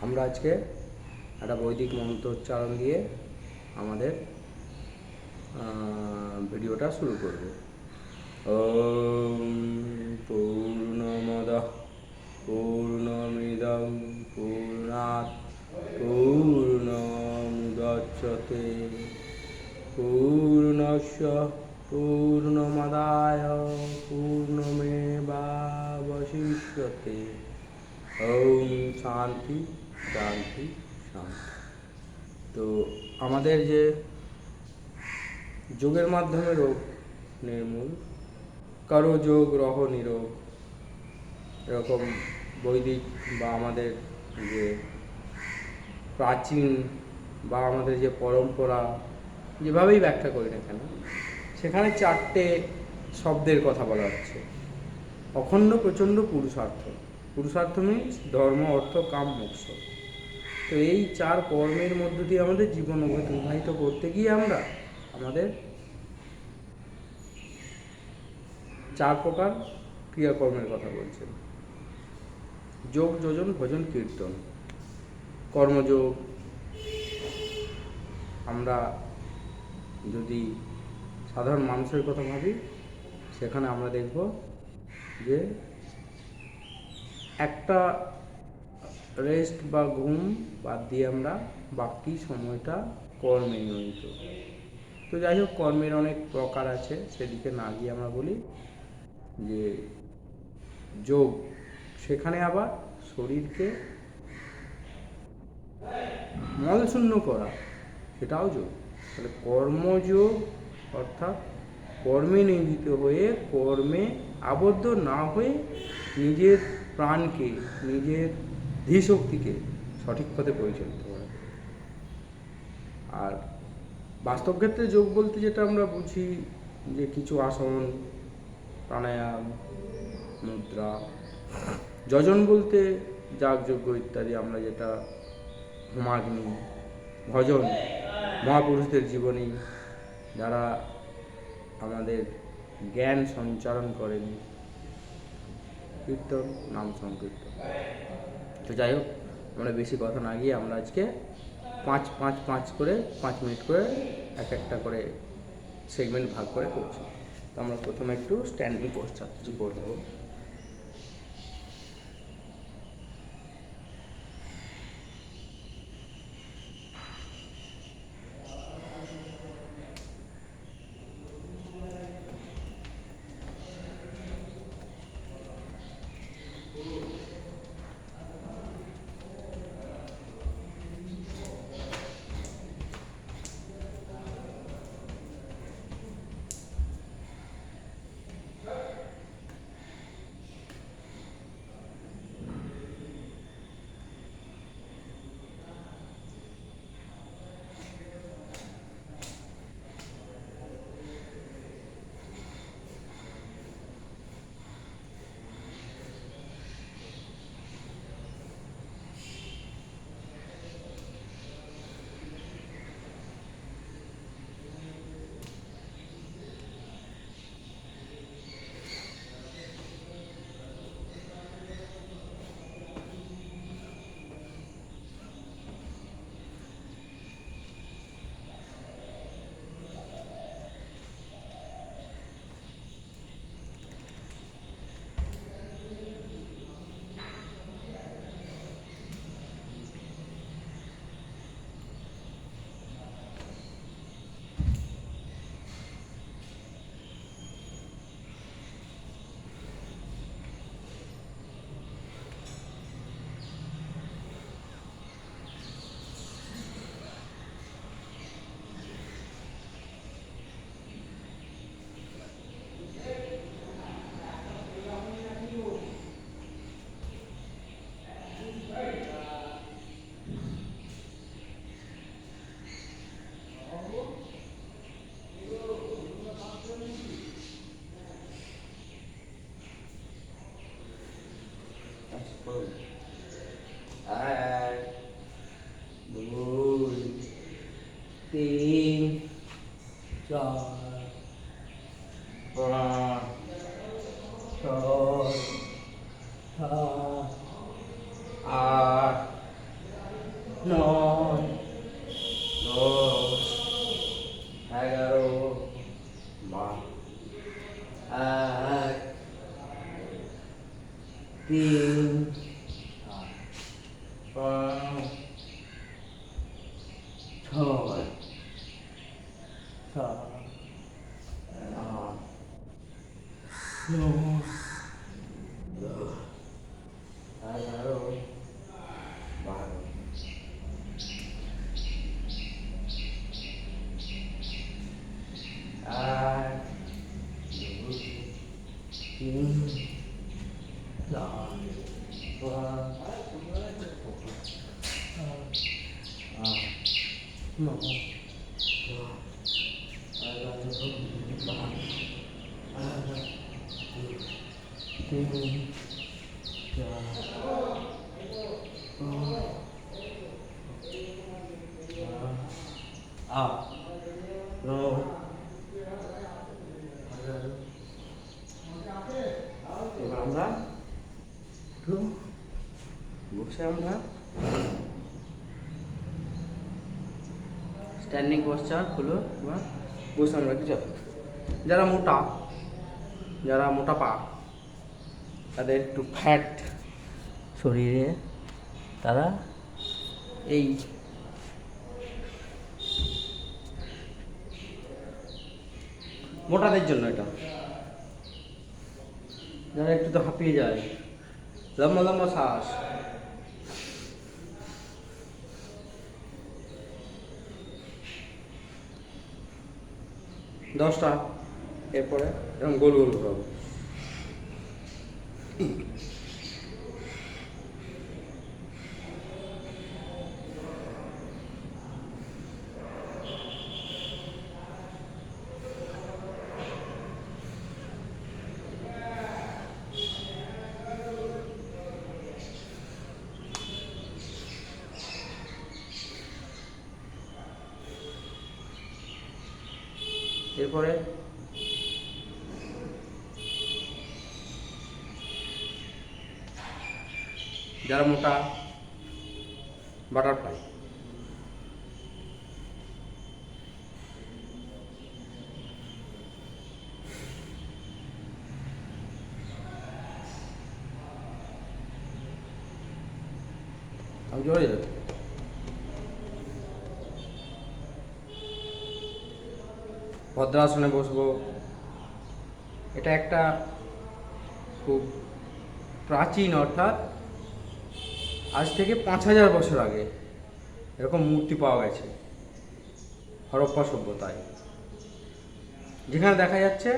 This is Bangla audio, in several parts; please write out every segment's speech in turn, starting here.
আমরা আজকে একটা বৈদিক মন্ত্রোচ্চারণ দিয়ে আমাদের ভিডিওটা শুরু করব। ওম পূর্ণমদঃ পূর্ণমিদং পূর্ণাৎ পূর্ণমুদচ্যতে পূর্ণস্য পূর্ণমাদায় পূর্ণমেবাবশিষ্যতে। ওম শান্তি শান্তি শান্তি। তো আমাদের যে যোগের মাধ্যমে রোগ নির্মূল, কারো যোগ রহ নিরোগ, এরকম বৈদিক বা আমাদের যে প্রাচীন বা আমাদের যে পরম্পরা যেভাবেই ব্যাখ্যা করি না কেন, সেখানে 4টে শব্দের কথা বলা হচ্ছে। অখণ্ড প্রচণ্ড পুরুষার্থ। পুরুষার্থ মিনস ধর্ম, অর্থ, কাম, মোক্ষ। তো এই 4 কর্মের মধ্য দিয়ে আমাদের জীবন অতিবাহিত করতে গিয়ে আমরা আমাদের 4 প্রকার ক্রিয়াকর্মের কথা বলছেন। যোগ, যোজন, ভজন, কীর্তন। কর্মযোগ, আমরা যদি সাধারণ মানুষের কথা ভাবি, সেখানে আমরা দেখব যে একটা রেস্ট বা ঘুম বাদ দিয়ে আমরা বাকি সময়টা কর্মে নিয়োজিত। তো যাই হোক, কর্মের অনেক প্রকার আছে, সেদিকে না গিয়ে আমরা বলি যে যোগ, সেখানে আবার শরীরকে মলশূন্য করা, সেটাও যোগ। তাহলে কর্মযোগ অর্থাৎ কর্মে নিয়োজিত হয়ে, কর্মে আবদ্ধ না হয়ে নিজের প্রাণকে, নিজের ধীশক্তিকে সঠিক পথে পরিচালিত করা। আর বাস্তব ক্ষেত্রে যোগ বলতে যেটা আমরা বুঝি, যে কিছু আসন, প্রাণায়াম, মুদ্রা। যজন বলতে যাগযজ্ঞ ইত্যাদি, আমরা যেটা হোমাগ্নি, ভজন, মহাপুরুষদের জীবনী, যারা আমাদের জ্ঞান সঞ্চারণ করেন, কীর্তন, নাম সংকীর্তন। তো যাই হোক, আমরা বেশি কথা না গিয়ে আমরা আজকে 5 করে 5 মিনিট করে একটা করে সেগমেন্ট ভাগ করে করছি। তো আমরা প্রথমে একটু স্ট্যান্ডিং পোস্টার করে দেবো। এক, দুই, তিন, চার, পাঁচ, ছয়, সাত, আট, এবার আমরা বসে আমরা স্ট্যান্ডিং পশ্চার হলো এবার বসে আমরা কিছু যারা মোটা পা তাদের একটু ফ্যাট শরীরে তারা এই মোটাদের জন্য এটা, যারা একটু তো হাঁপিয়ে যায়, লম্বা লম্বা শ্বাস, দশটা, এরপরে এরকম গোল গোল ঘোরাবো। এরপরে যারা মোটা বাটারফ্লাই, আমি জোরে যাবে। ভদ্রাসনে বসবো, এটা একটা খুব প্রাচীন, অর্থাৎ আজ থেকে 5000 বছর আগে এরকম মূর্তি পাওয়া গেছে হরপ্পা সভ্যতায়, যেখানে দেখা যাচ্ছে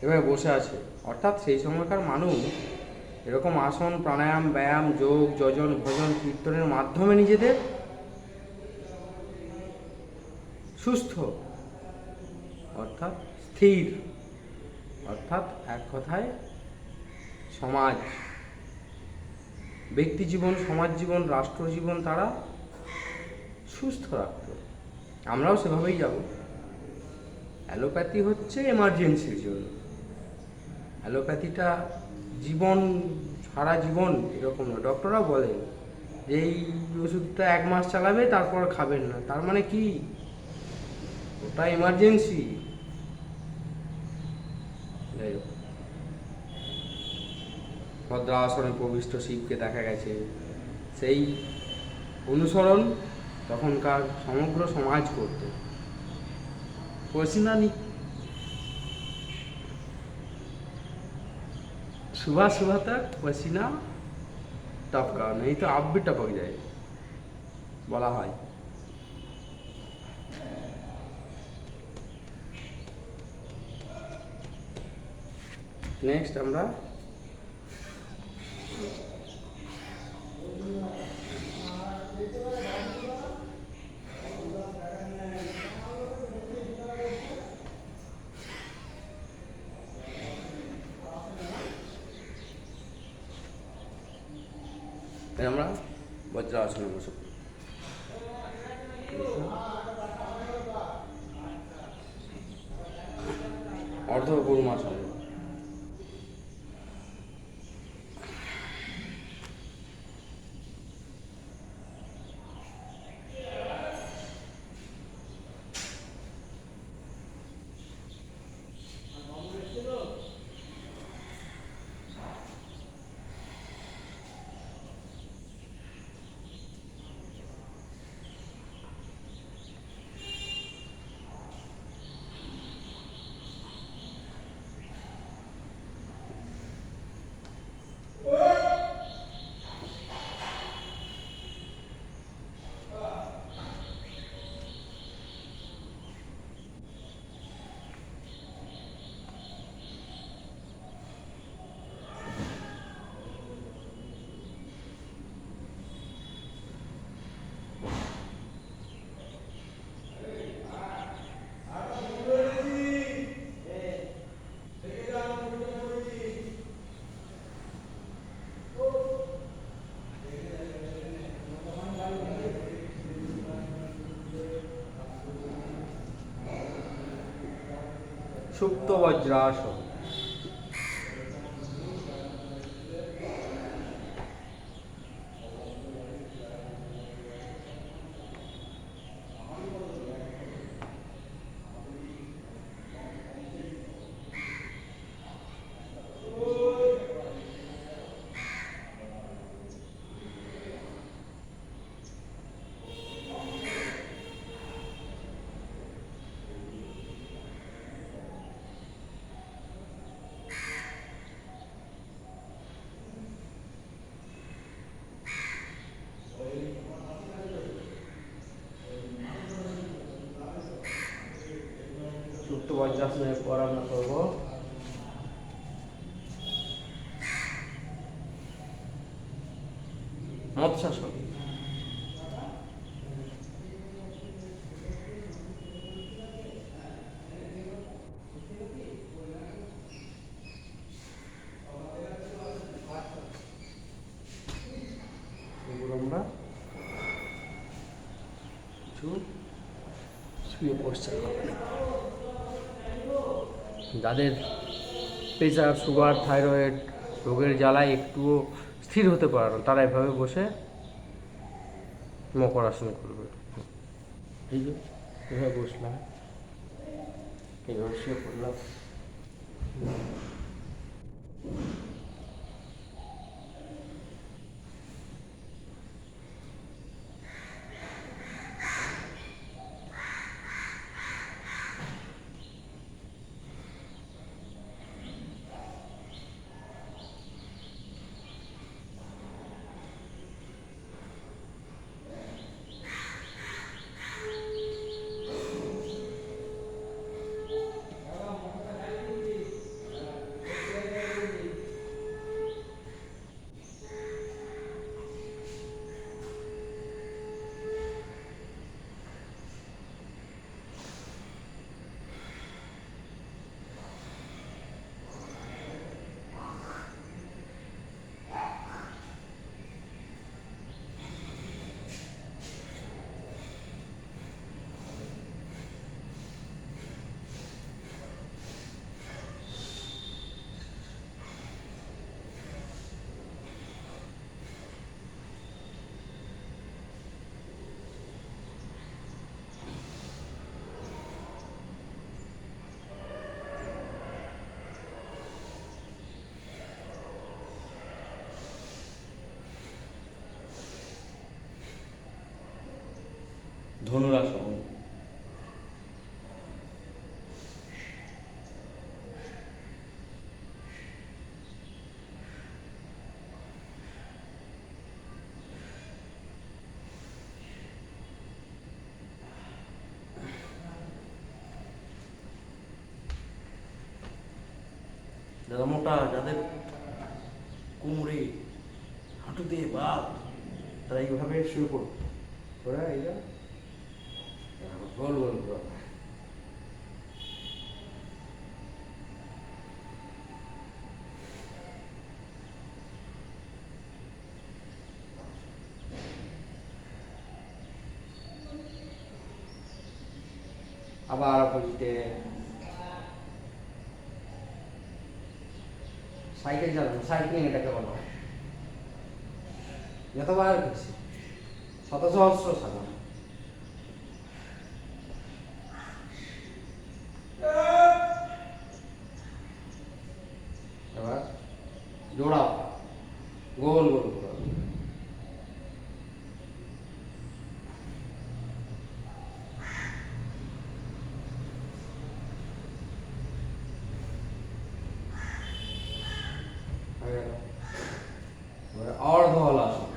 এভাবে বসে আছে। অর্থাৎ সেই সময়কার মানুষ এরকম আসন, প্রাণায়াম, ব্যায়াম, যোগ, যজন, ভজন, কীর্তনের মাধ্যমে নিজেদের সুস্থ, অর্থাৎ স্থির, অর্থাৎ এক কথায় সমাজ, ব্যক্তি জীবন, সমাজ জীবন, রাষ্ট্র জীবন তারা সুস্থ রাখত। আমরাও সেভাবেই যাব। অ্যালোপ্যাথি হচ্ছে এমার্জেন্সির জন্য, অ্যালোপ্যাথিটা জীবন, সারা জীবন এরকম না। ডক্টররাও বলেন যে এই ওষুধটা 1 মাস চালাবে, তারপর খাবেন না। তার মানে কি? ওটা এমার্জেন্সি। যাই হোক, ভদ্রাসনে প্রবিষ্ট শিবকে দেখা গেছে, সেই অনুসরণ তখনকার সমগ্র সমাজ করত। पसीना नहीं, सुबह सुबह तक पसीना टपका, नहीं तो आप भी टपक जाए বলা হয়। নেক্সট আমরা আমরা বজ্রাসনে বসব। অর্ধ পূর্ণাসন, সুপ্ত বজ্রাসন। সুপ্ত বজ্রাসনের পর আমরা করবো মৎস্যাসন। এগুলো আমরা কিছু শুয়ে পড়ছে। যাদের প্রেশার, সুগার, থাইরয়েড রোগের জ্বালায় একটুও স্থির হতে পারে না, তারা এভাবে বসে মকরাসন করবে। এই যে এভাবে বসলাম, এইভাবে শুয়ে পড়লাম। ধনুরাসন। যারা মোটা, যাদের কোমরে হাঁটুতে বাত, তারা এইভাবে শুয়ে পড়বে। ওরা এইটা গোল গোল করে আবার অপোজিটে সাইকেল চালানো, সাইক্লিং এটাকে বলা হয়। যতবার খুশি, শত সহস্র সাধন। এবার জোড়া গোল গোল করে অর্ধ হলাসন।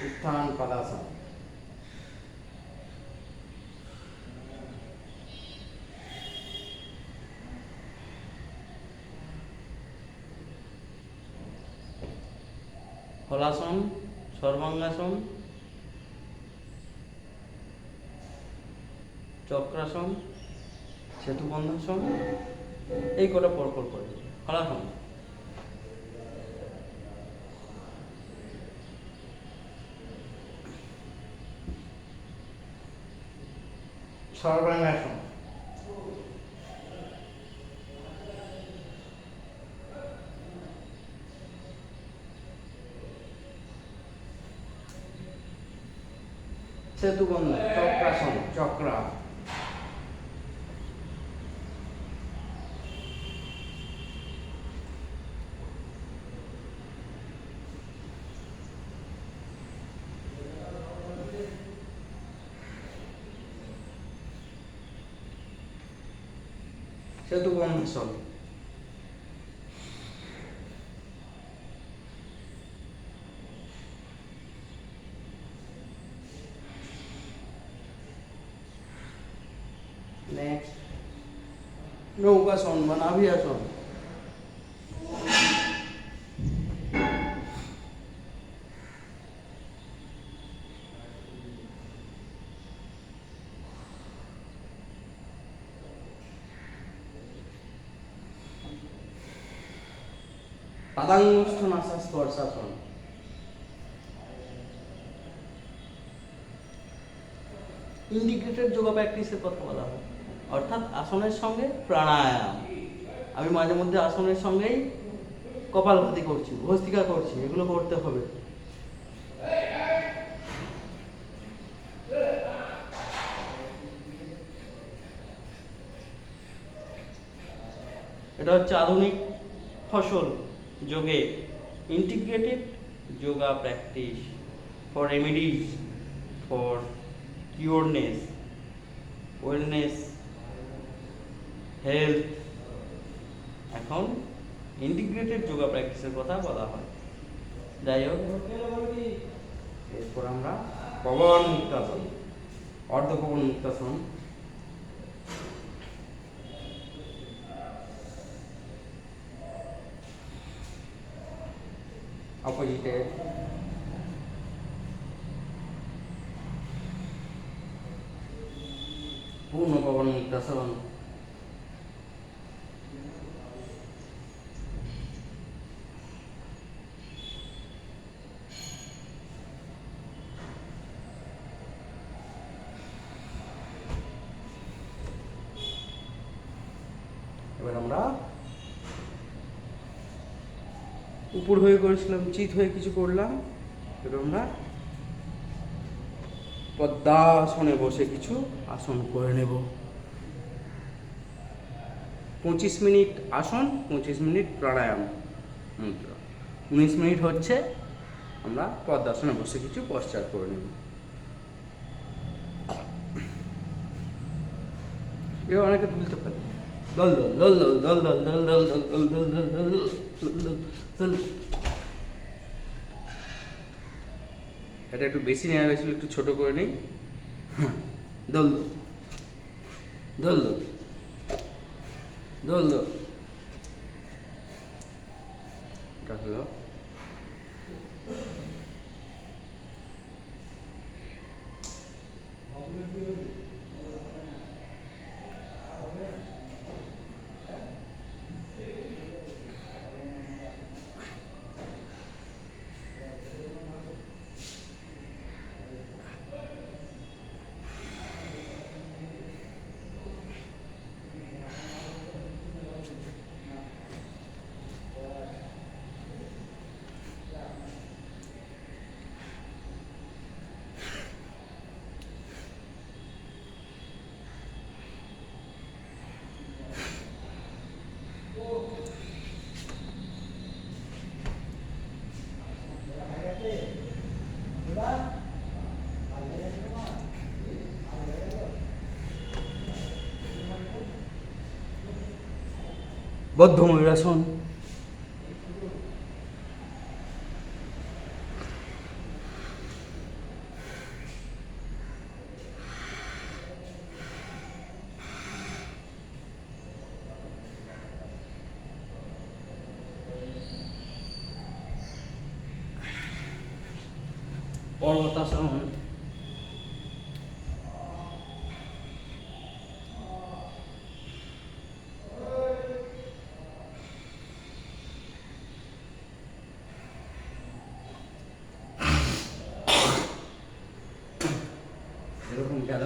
उत्थान पदासन। हलासन, सर्वांगासन, চক্রাসন, সেতুবন্ধাসন, এই কটা পরপর করে। হলাসন, সর্বাঙ্গাসন, সেতুবন্ধন, চক্রাসন, চক্রা, সেতুবন্ধাসন, নেক্সট নৌকাসন বা নাভিয়াসন, পাদাঙ্গুষ্ঠ নাসাস্পর্শাসন, ইন্ডিকেটেড যোগা প্র্যাকটিসের কথা বলা হয়, অর্থাৎ আসনের সঙ্গে প্রাণায়াম। আমি মাঝে মধ্যে আসনের সঙ্গেই কপালভাতি করছি, ভস্ত্রিকা করছি, এগুলো করতে হবে। এটা হচ্ছে আধুনিক ফসল যোগে integrated yoga practice for remedies, for cureness, wellness, health. এখন ইন্টিগ্রেটেড যোগা প্র্যাকটিসের কথা বলা হয়। যাই হোক, এরপর আমরা পবন মুক্তাসন, অর্ধপবন মুক্তাসন, অপোজিটে পূর্ণ পবন মুক্তাসন, এবার আমরা উপর হয়ে করেছিলাম, চিত হয়ে কিছু করলাম। এবার আমরা পদ্মাসনে বসে কিছু আসন করে নেব। 25 মিনিট আসন, 25 মিনিট প্রাণায়াম মুদ্রা, 19 মিনিট হচ্ছে আমরা পদ্মাসনে বসে কিছু পশ্চাৎ করে নেব। এবার অনেকে তুলতে পারে দল দল দল দল দল দল দল দল দল দল দল দল দল দল। এটা একটু বেশি নেওয়া হয়েছিল, একটু ছোট করে নেই। দল দল দল দল দল, এটা হলো বদ্ধ ময়ূরাসন, পর্বতাসন, গেল।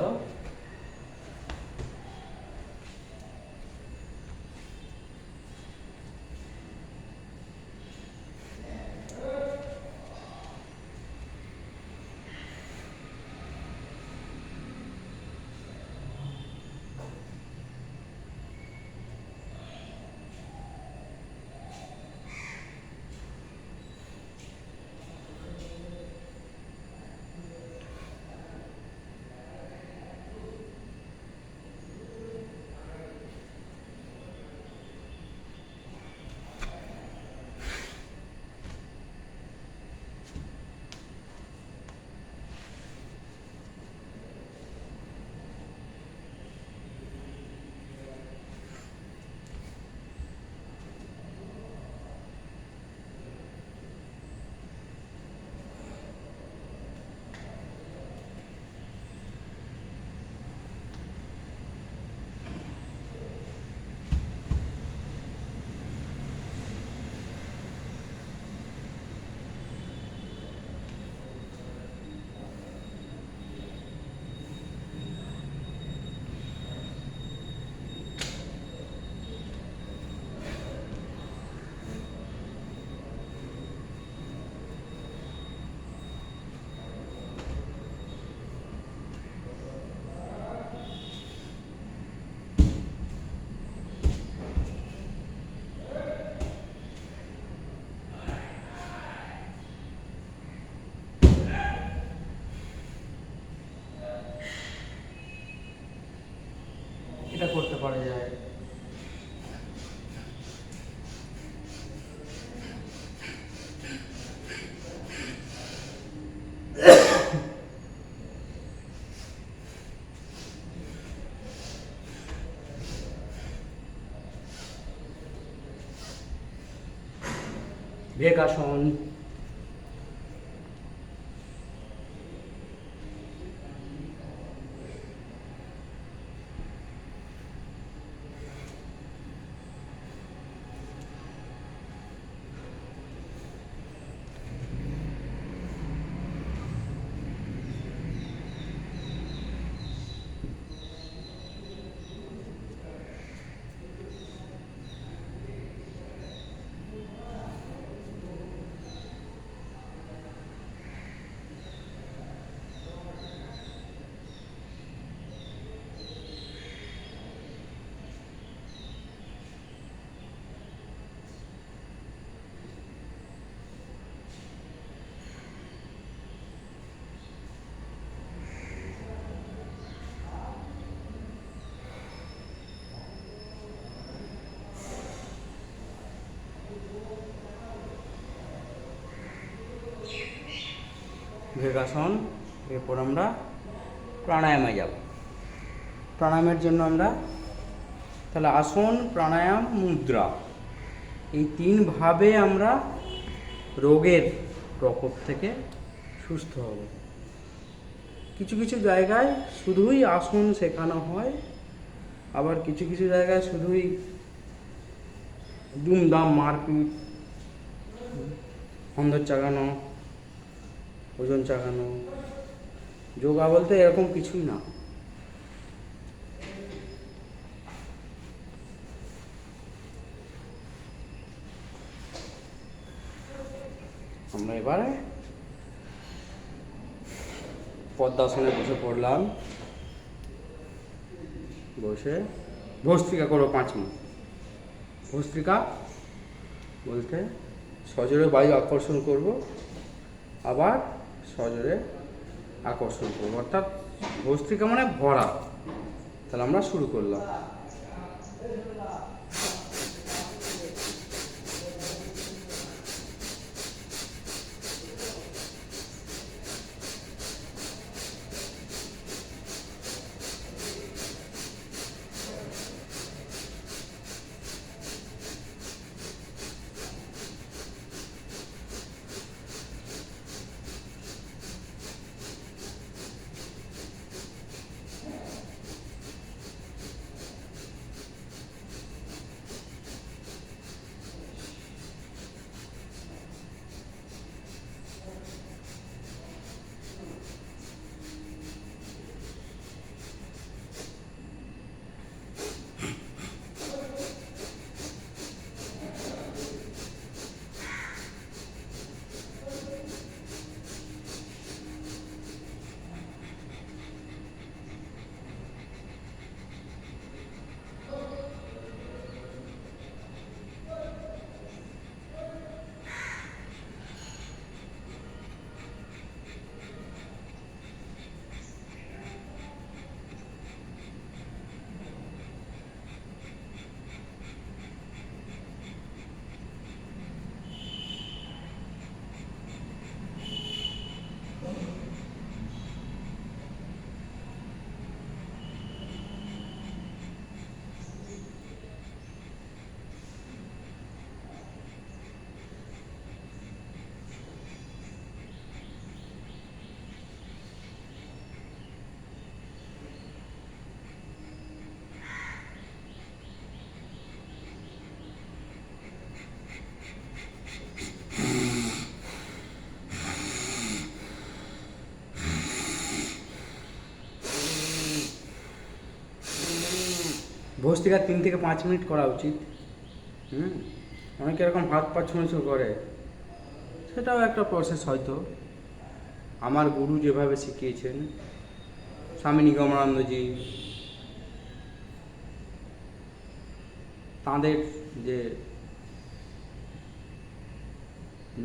এটা করতে পারা যায়। ভেগাসন, ভেগাসন। এরপর আমরা প্রাণায়ামে যাব। প্রাণায়ামের জন্য আমরা তাহলে আসন, প্রাণায়াম, মুদ্রা, এই তিনভাবে আমরা রোগের প্রকোপ থেকে সুস্থ হব। কিছু কিছু জায়গায় শুধুই আসন শেখানো হয়, আবার কিছু কিছু জায়গায় শুধুই দুমদাম মারপিট, অন্ধর চাগানো, ওজন চাগানো। যোগা বলতে এরকম কিছুই না। আমরা এবারে পদ্মাসনে বসে পড়লাম। বসে ভস্ত্রিকা করো 5 মিনিট। ভস্ত্রিকা বলতে সজোরে বায়ু আকর্ষণ করব, আবার সজোরে আকর্ষণ করব, অর্থাৎ ভস্ত্রিকা মানে ভরা। তাহলে আমরা শুরু করলাম। ভস্ত্রিকা 3 থেকে 5 মিনিট করা উচিত। অনেকে এরকম হাত পা ছুঁড়ো করে, সেটাও একটা প্রসেস হয়তো। আমার গুরু যেভাবে শিখিয়েছেন, স্বামী নিগমানন্দজি, তাঁদের যে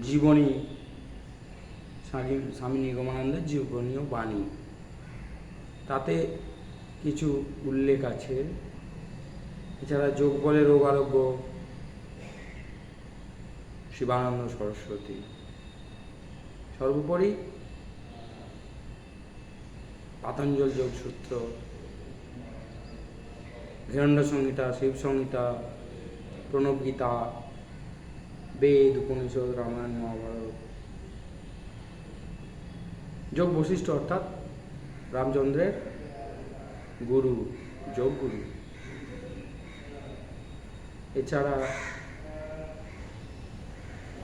জীবনী, স্বামী নিগমানন্দের জীবনীয় বাণী, তাতে কিছু উল্লেখ আছে। এছাড়া যোগ বলে রোগ আরোগ্য, শিবানন্দ সরস্বতী, সর্বোপরি পাতঞ্জল যোগসূত্র, হিরণ্য সংহিতা, শিব সংহিতা, প্রণব গীতা, বেদ, উপনিষদ, রামায়ণ, মহাভারত। যোগ বশিষ্ঠ অর্থাৎ রামচন্দ্রের গুরু, যোগ গুরু। এছাড়া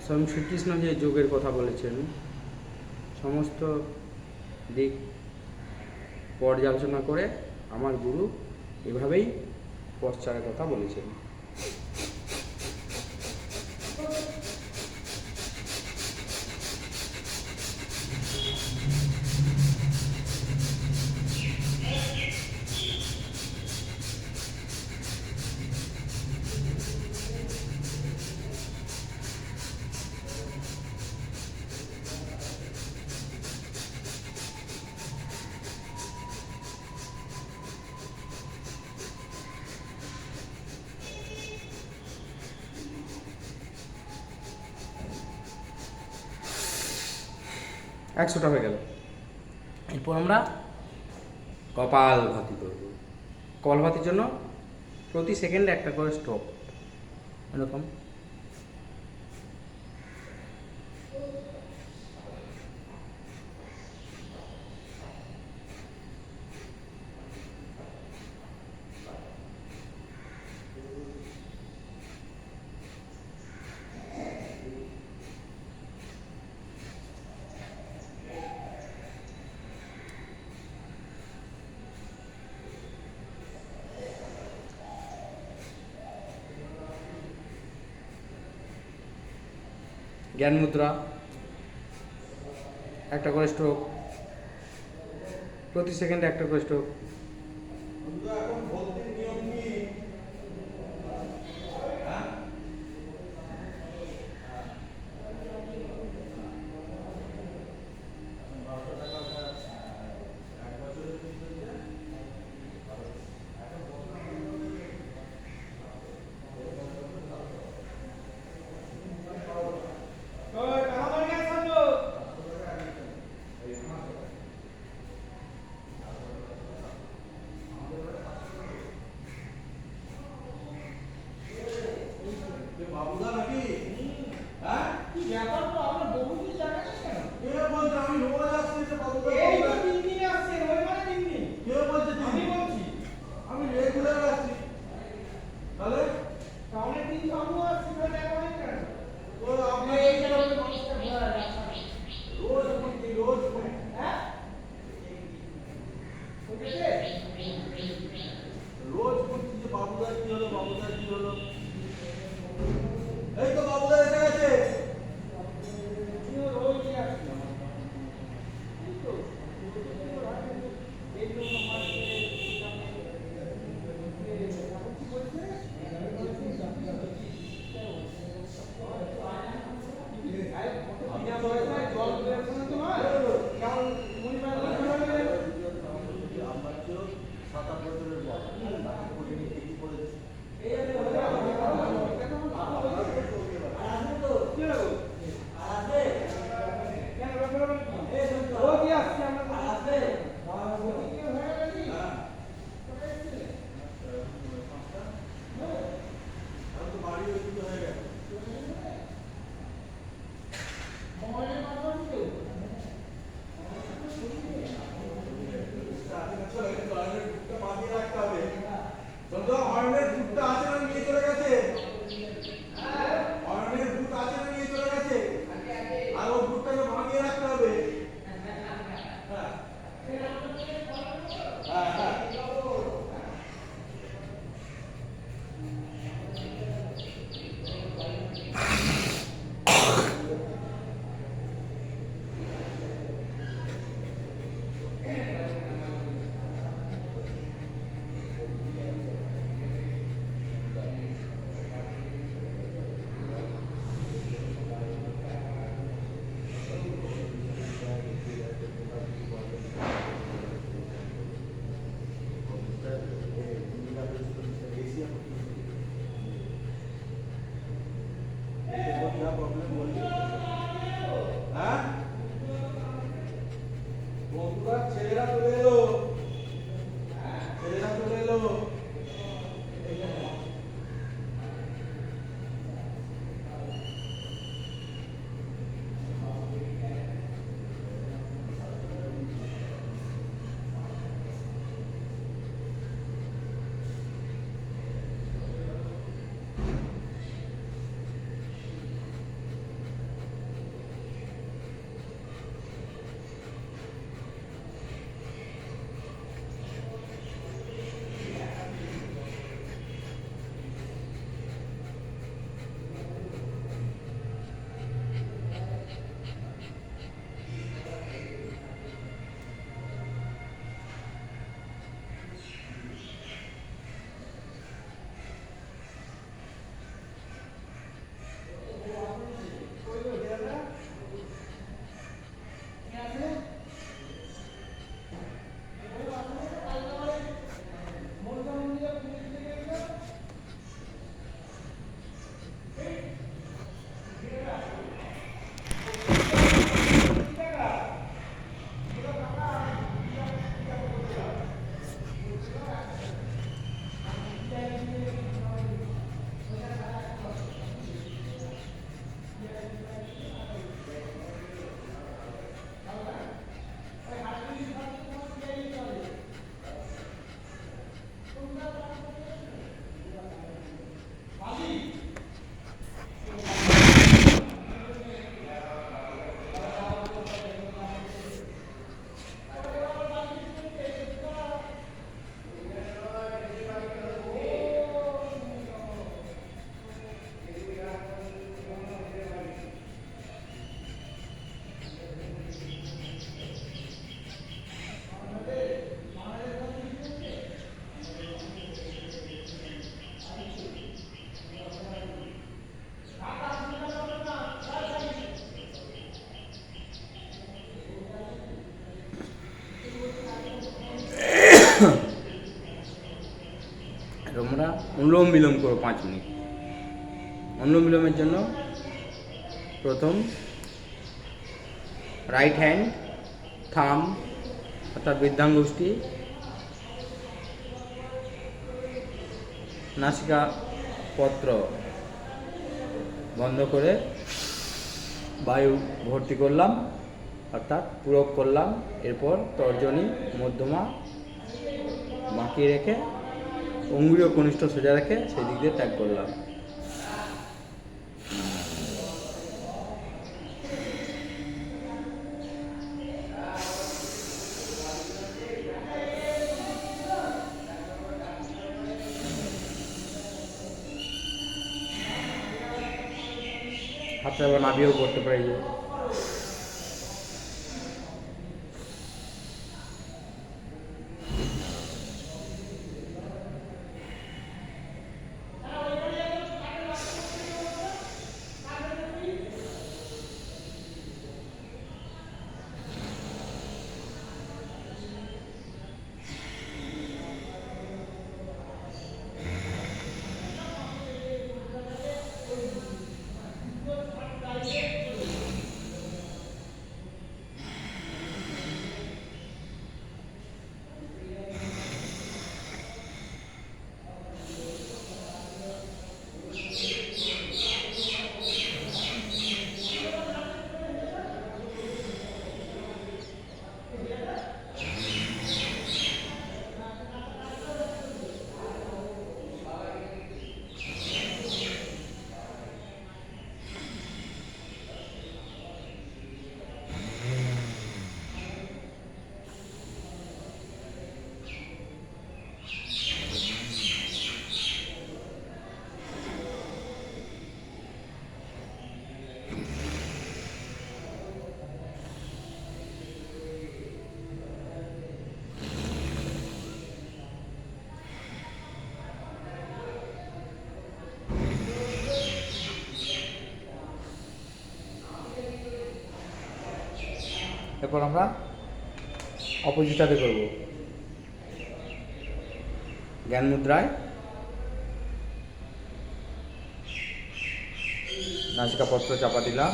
স্বয়ং শ্রীকৃষ্ণ যে যোগের কথা বলেছেন, সমস্ত দিক পর্যালোচনা করে আমার গুরু এভাবেই পশ্চারের কথা বলেছেন। একশোটা হয়ে গেল। এরপর আমরা কপালভাতি করব। কপালভাতির জন্য প্রতি সেকেন্ডে একটা করে স্ট্রোক, এরকম। জ্ঞান মুদ্রা, একটা করে স্ট্রোক, প্রতি সেকেন্ডে একটা করে স্ট্রোক। যা প্রবলেম বলবি। হ্যাঁ বন্ধুরা, ছেলেরা চলে এলো, ছেলেরা চলে এলো। তোমরা অনুলোম বিলোম করো 5 মিনিট। অনুলোম বিলোমের জন্য প্রথম রাইট হ্যান্ড থাম অর্থাৎ বৃদ্ধাঙ্গুষ্ঠী নাসিকা পত্র বন্ধ করে বায়ু ভর্তি করলাম অর্থাৎ পূরক করলাম। এরপর তর্জনী মধ্যমা বাঁকিয়ে রেখে অঙ্গুলি ও কনিষ্ঠ সোজা রেখে সেই দিক দিয়ে ত্যাগ করলাম। হাতটা আবার নাভিও করতে পারি। এরপর আমরা অপোজিট হাতে করব। জ্ঞান মুদ্রায় নাসিকাপত্র চাপা দিলাম।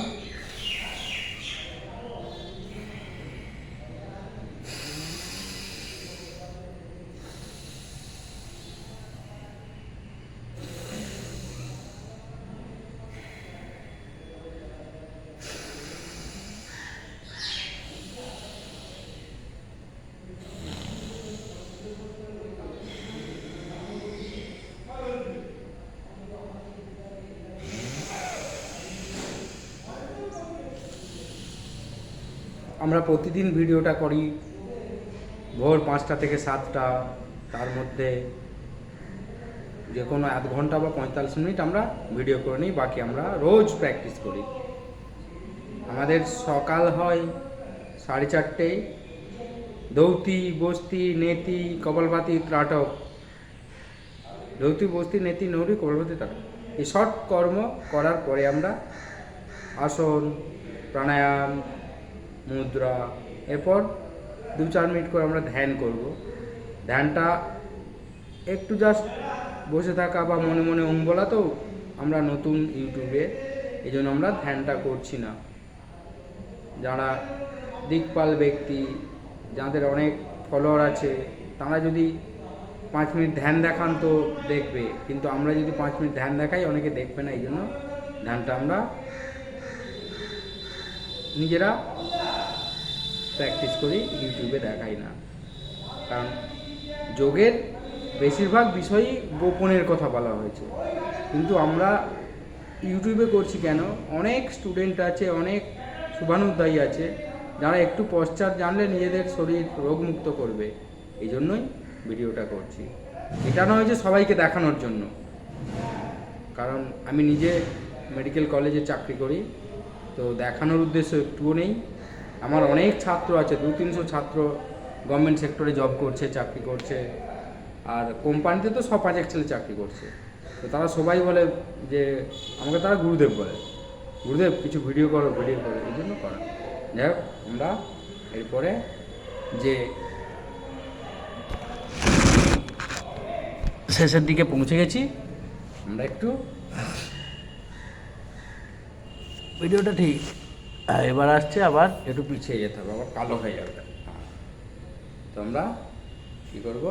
আমরা প্রতিদিন ভিডিওটা করি ভোর 5টা থেকে 7টা, তার মধ্যে যে কোনো আধ ঘন্টা বা 45 মিনিট আমরা ভিডিও করে নিই, বাকি আমরা রোজ প্র্যাকটিস করি। আমাদের সকাল হয় 4:30, দৌতি, বস্তি, নেতি, কপালভাতি, ত্রাটক। দৌতি, বস্তি, নেতি, নৌরি, কপালভাতি, ত্রাটক, এই শর্ট কর্ম করার পরে আমরা আসন, প্রাণায়াম, মুদ্রা, এরপর 2-4 মিনিট করে আমরা ধ্যান করব। ধ্যানটা একটু জাস্ট বসে থাকা বা মনে মনে ওম বলা, তো আমরা নতুন ইউটিউবে, এই জন্য আমরা ধ্যানটা করছি না। যারা দিকপাল ব্যক্তি, যাদের অনেক ফলোয়ার আছে, তারা যদি 5 মিনিট ধ্যান দেখান তো দেখবে, কিন্তু আমরা যদি 5 মিনিট ধ্যান দেখাই অনেকে দেখবে না। এই জন্য ধ্যানটা আমরা নিজেরা প্র্যাকটিস করি, ইউটিউবে দেখাই না। কারণ যোগের বেশিরভাগ বিষয়ই গোপনের কথা বলা হয়েছে, কিন্তু আমরা ইউটিউবে করছি কেন? অনেক স্টুডেন্ট আছে, অনেক শুভানুধ্যায়ী আছে, যারা একটু পশ্চাৎ জানলে নিজেদের শরীর রোগমুক্ত করবে। এই জন্যই ভিডিওটা করছি। এটা নয় যে সবাইকে দেখানোর জন্য, কারণ আমি নিজে মেডিকেল কলেজে চাকরি করি, তো দেখানোর উদ্দেশ্য একটুও নেই। আমার অনেক ছাত্র আছে, 200-300 ছাত্র গভর্নমেন্ট সেক্টরে জব করছে, চাকরি করছে, আর কোম্পানিতে তো 100-5 ছেলে চাকরি করছে। তো তারা সবাই বলে যে আমাকে তারা গুরুদেব বলে, গুরুদেব কিছু ভিডিও করো, এই জন্য করা। যাই হোক, আমরা এরপরে যে শেষের দিকে পৌঁছে গেছি, আমরা একটু ভিডিওটা ঠিক এবার আসছে, আবার একটু পিছিয়ে যেতে হবে, আবার কালো হয়ে যাবে। তো আমরা কী করবো?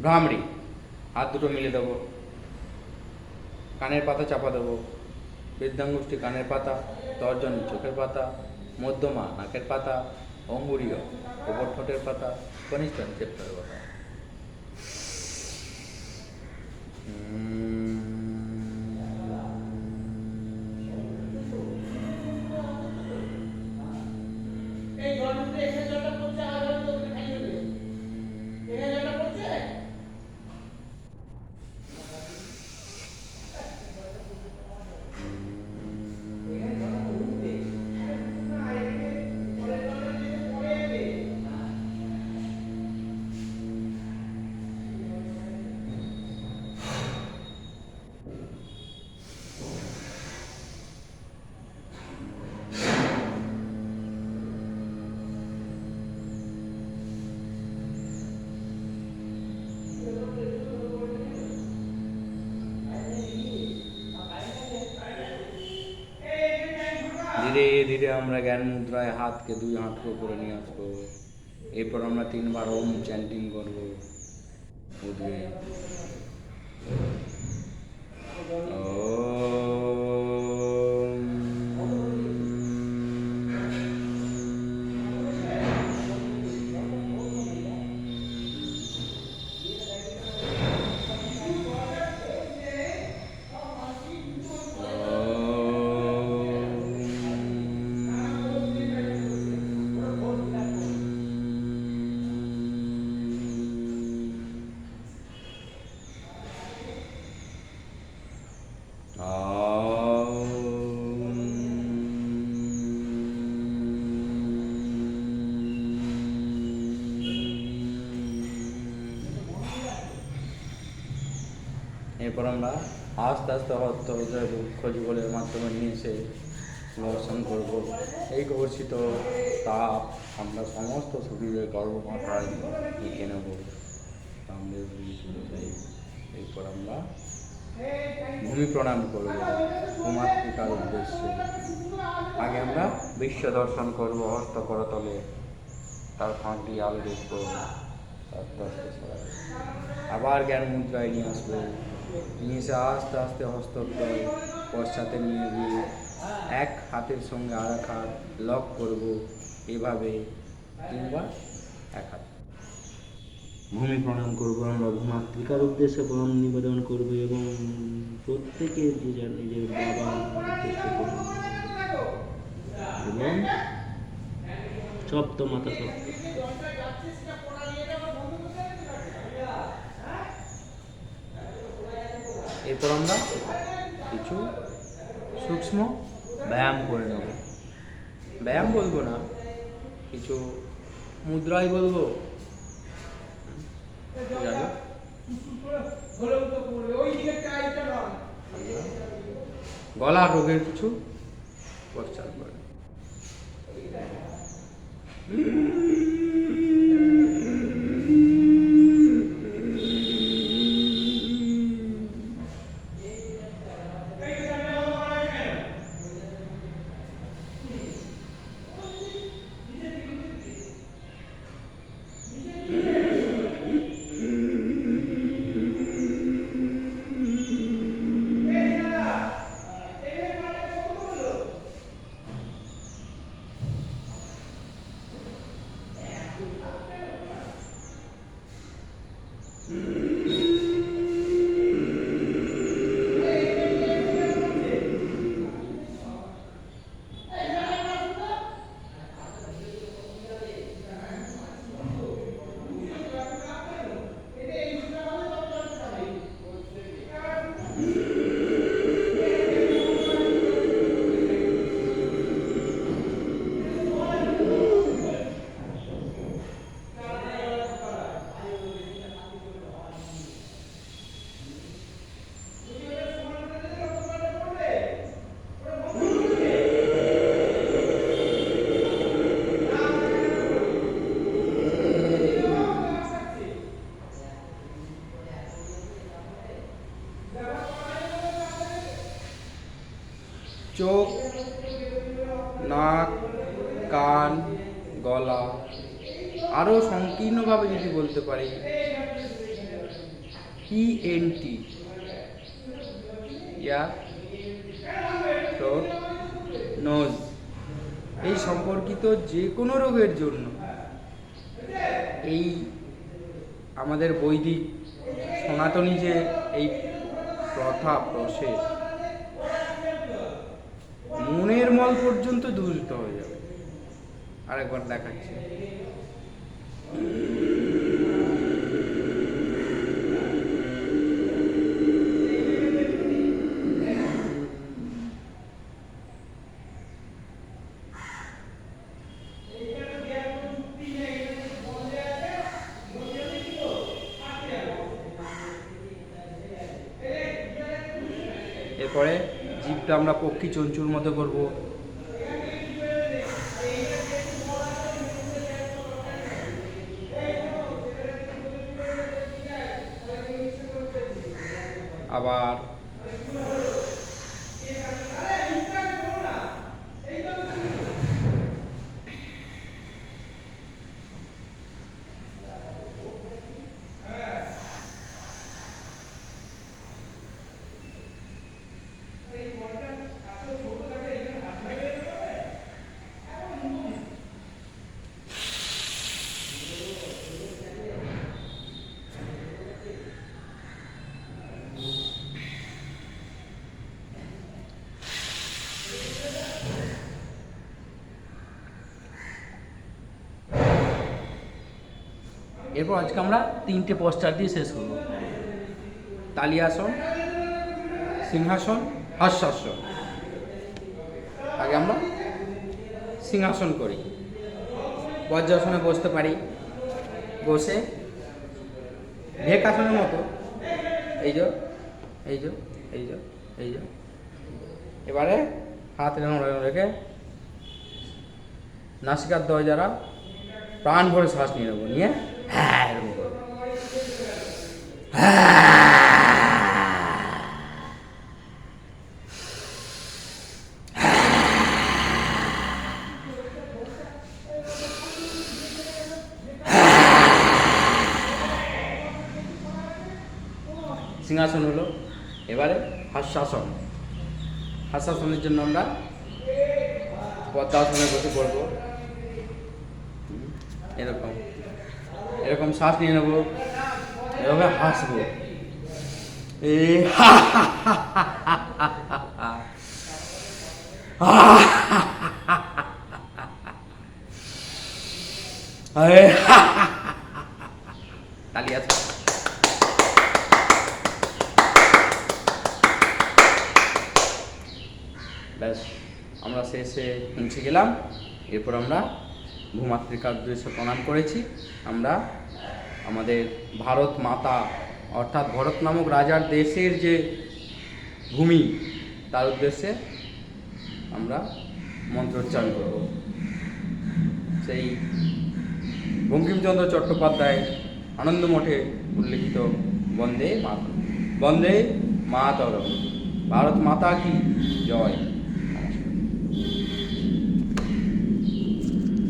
ভ্রামরি, হাত দুটো মিলে দেবো, কানের পাতা চাপা দেবো, বৃদ্ধাঙ্গুষ্ঠী কানের পাতা, তর্জনী চোখের পাতা, মধ্যমা নাকের পাতা, অঙ্গুরীয় ওপর ঠোঁটের পাতা, কনিষ্ঠ চেপ্টার পাতা। ধীরে ধীরে আমরা জ্ঞান মুদ্রায় হাতকে 2 হাতকে উপরে নিয়ে আসবো। এরপর আমরা 3 বার ওম চ্যান্টিং করবো। এরপর আমরা আস্তে আস্তে হত্যা খোঁজবলের মাধ্যমে নিয়ে এসে দর্শন করব। এই গর্ষিত তাপ আমরা সমস্ত শরীরের গর্ভমাত্রায় লিখে নেব। এরপর আমরা ভূমি প্রণাম করব ভূমাতৃকার উদ্দেশ্যে। আগে আমরা বিশ্ব দর্শন করব হস্ত করতলে, তার ফাঁক দিয়ে আলো দেখব, আস্তে আস্তে সরাবো। আবার জ্ঞান মুদ্রায় নিয়ে আসবো, নিয়ে এসে আস্তে আস্তে হস্তদ্বয় পশ্চাতে নিয়ে গিয়ে এক হাতের সঙ্গে আর এক হাত লক করব, এভাবে 3 বার এক হাত। ভূমি প্রণাম করবো আমরা, ভূমাতৃকার উদ্দেশ্যে প্রণাম নিবেদন করবো এবং প্রত্যেকে যে যার নিজের বাবার উদ্দেশ্যে প্রণাম এবং সপ্ত মাতা সপ্ত। এরপর আমরা কিছু সূক্ষ্ম ব্যায়াম করে নেব। ব্যায়াম বলবো না, কিছু মুদ্রাই বলবো। যাই হোক, গলার রোগের কিছু প্রচার করে। চোখ, নাক, কান, গলা, আরও সংকীর্ণভাবে যদি বলতে পারি ENT, ইয়ার, থ্রোট, নোজ, এই সম্পর্কিত যে কোনো রোগের জন্য এই আমাদের বৈদিক সনাতনী যে এই প্রথা প্রসেস, মনের মল পর্যন্ত দূষিত হয়ে যাবে। আরেকবার দেখাচ্ছি। এরপরে জিভটা আমরা পক্ষী চঞ্চুর মতো করব। আবার এরপর আজকে আমরা 3টে পশ্চাৎ দিয়ে শেষ করব। তালিয়াসন, সিংহাসন, হর্ষাসন। আগে আমরা সিংহাসন করি। বজ্রাসনে বসতে পারি, বসে ভেকাসনের মতো এই যে এই যে এই যে এই যে এবারে হাত রেখে নাসিকার দ্বয় দ্বারা প্রাণ ভরে শ্বাস নিয়ে নেবো, নিয়ে হ্যাঁ এরকম করবো। সিংহাসন হলো। এবারে হাস্যাসন। হাস্যাসনের জন্য আমরা পদ্মাসনে বসে পড়বো। এরকম এরকম শ্বাস নিয়ে নেবো, এভাবে হাসবো। হা হা হা হা হা হা তালি আছে। ব্যাস, আমরা শেষে পৌঁছে গেলাম। এরপর আমরা ভূমাতৃকার উদ্দেশ্যে প্রণাম করেছি। আমরা আমাদের ভারত মাতা অর্থাৎ ভরত নামক রাজার দেশের যে ভূমি, তার উদ্দেশ্যে আমরা মন্ত্রোচ্চারণ করব। সেই বঙ্কিমচন্দ্র চট্টোপাধ্যায় আনন্দমঠে উল্লিখিত বন্দে মাতরম, বন্দে মাতরম, ভারত মাতা কি জয়। নমস্কার।